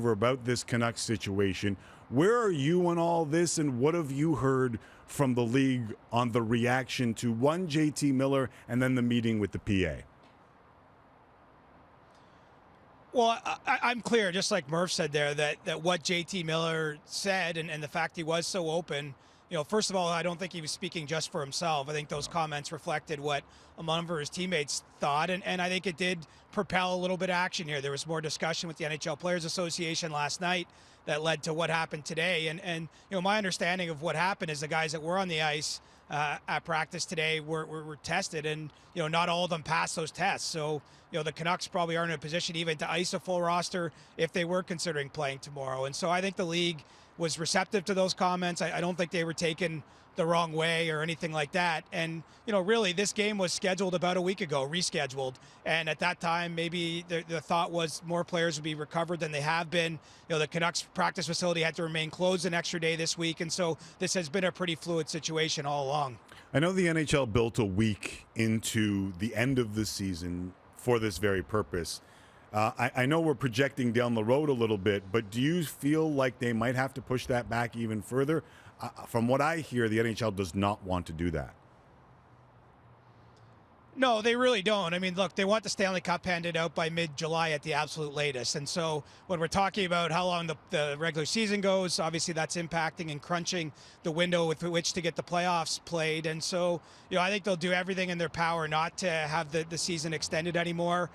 about this Canucks situation. Where are you on all this, and what have you heard from the league on the reaction to one JT Miller and then the meeting with the PA? Well, I'm clear, just like Murph said there, that what JT Miller said and the fact he was so open, first of all, I don't think he was speaking just for himself. I think those comments reflected what a number of his teammates thought, and I think it did propel a little bit of action here. There was more discussion with the NHL Players Association last night that led to what happened today. And my understanding of what happened is the guys that were on the ice at practice today were tested, and not all of them passed those tests. So the Canucks probably aren't in a position even to ice a full roster if they were considering playing tomorrow. And so I think the league was receptive to those comments. I don't think they were taken the wrong way or anything like that. And really, this game was scheduled about a week ago, rescheduled. And at that time, maybe the thought was more players would be recovered than they have been. The Canucks practice facility had to remain closed an extra day this week, and so this has been a pretty fluid situation all along. I know the NHL built a week into the end of the season for this very purpose. I know we're projecting down the road a little bit, but do you feel like they might have to push that back even further? From what I hear, the NHL does not want to do that. No, they really don't. I mean, look, they want the Stanley Cup handed out by mid-July at the absolute latest. And so when we're talking about how long the regular season goes, obviously that's impacting and crunching the window with which to get the playoffs played. And so, I think they'll do everything in their power not to have the season extended anymore.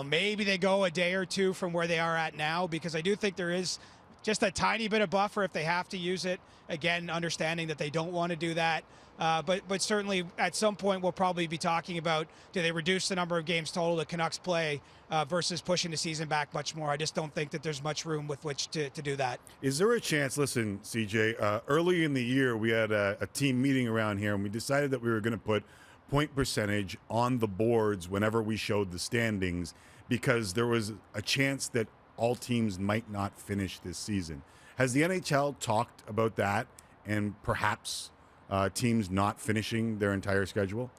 Maybe they go a day or two from where they are at now, because I do think there is just a tiny bit of buffer if they have to use it. Again, understanding that they don't want to do that. But certainly at some point we'll probably be talking about, do they reduce the number of games total the Canucks play versus pushing the season back much more. I just don't think that there's much room with which to do that. Is there a chance, listen, CJ, early in the year we had a team meeting around here, and we decided that we were going to put point percentage on the boards whenever we showed the standings, because there was a chance that all teams might not finish this season. Has the NHL talked about that and perhaps teams not finishing their entire schedule?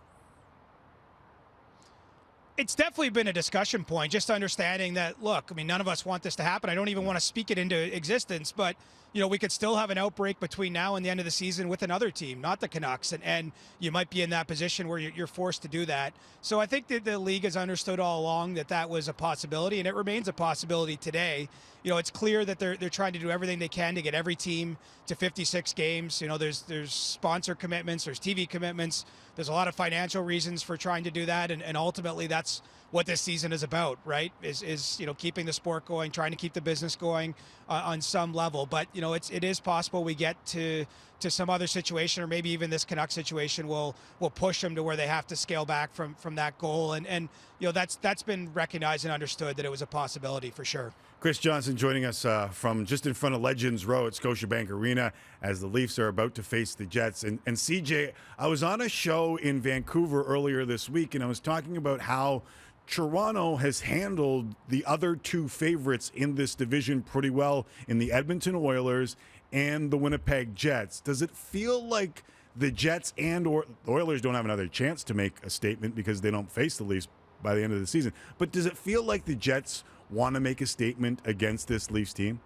It's definitely been a discussion point, just understanding that, look, I mean, none of us want this to happen. I don't even want to speak it into existence, but, we could still have an outbreak between now and the end of the season with another team, not the Canucks, and you might be in that position where you're forced to do that. So I think that the league has understood all along that that was a possibility, and it remains a possibility today. It's clear that they're trying to do everything they can to get every team to 56 games. There's sponsor commitments, there's TV commitments, there's a lot of financial reasons for trying to do that, and ultimately that's what this season is about, right? Is keeping the sport going, trying to keep the business going on some level. But it is possible we get to some other situation, or maybe even this Canucks situation will push them to where they have to scale back from that goal. And that's been recognized and understood that it was a possibility for sure. Chris Johnston joining us from just in front of Legends Row at Scotiabank Arena as the Leafs are about to face the Jets. And CJ, I was on a show in Vancouver earlier this week, and I was talking about how Toronto has handled the other two favorites in this division pretty well, in the Edmonton Oilers and the Winnipeg Jets. Does it feel like the Jets or the Oilers don't have another chance to make a statement because they don't face the Leafs by the end of the season, but does it feel like the Jets want to make a statement against this Leafs team?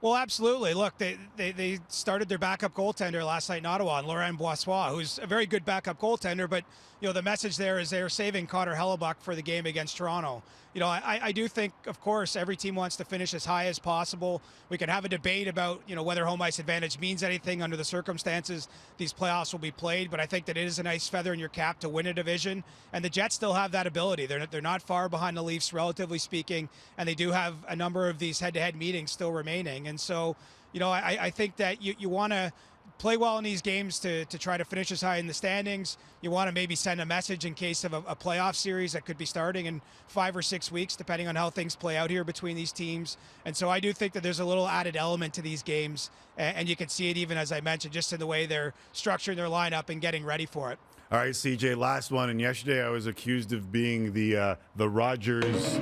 Well, absolutely. Look, they started their backup goaltender last night in Ottawa, and Laurent Brossoit, who's a very good backup goaltender, but the message there is they're saving Connor Hellebuck for the game against Toronto. I do think, of course, every team wants to finish as high as possible. We can have a debate about, whether home ice advantage means anything under the circumstances these playoffs will be played, but I think that it is a nice feather in your cap to win a division, and the Jets still have that ability. They're not far behind the Leafs, relatively speaking, and they do have a number of these head-to-head meetings still remaining. And so, I think that you want to play well in these games to try to finish as high in the standings. You want to maybe send a message in case of a playoff series that could be starting in 5 or 6 weeks, depending on how things play out here between these teams. And so I do think that there's a little added element to these games, and you can see it even, as I mentioned, just in the way they're structuring their lineup and getting ready for it. All right, CJ, last one. And yesterday I was accused of being the Rogers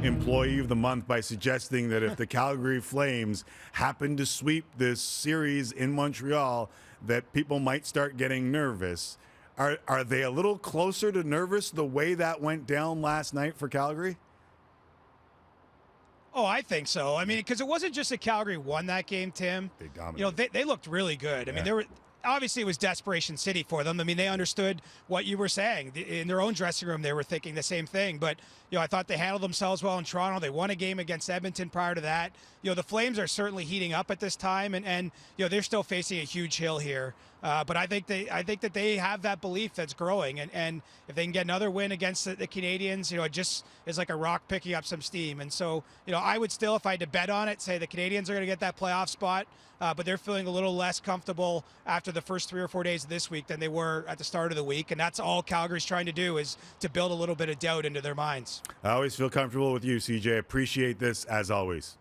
Employee of the Month by suggesting that if the Calgary Flames happen to sweep this series in Montreal, that people might start getting nervous. Are they a little closer to nervous the way that went down last night for Calgary? Oh, I think so. I mean, because it wasn't just that Calgary won that game, Tim. They dominated. You know, they looked really good. I mean, there were obviously it was desperation city for them. I mean, they understood what you were saying. In their own dressing room, they were thinking the same thing. But, you know, I thought they handled themselves well in Toronto. They won a game against Edmonton prior to that. You know, the Flames are certainly heating up at this time, and you know, they're still facing a huge hill here. But I think that they have that belief that's growing, and if they can get another win against the Canadiens, you know, it just is like a rock picking up some steam. And so, you know, I would still, if I had to bet on it, say the Canadiens are going to get that playoff spot, but they're feeling a little less comfortable after the first 3 or 4 days of this week than they were at the start of the week, and that's all Calgary's trying to do, is to build a little bit of doubt into their minds. I always feel comfortable with you, CJ. Appreciate this as always.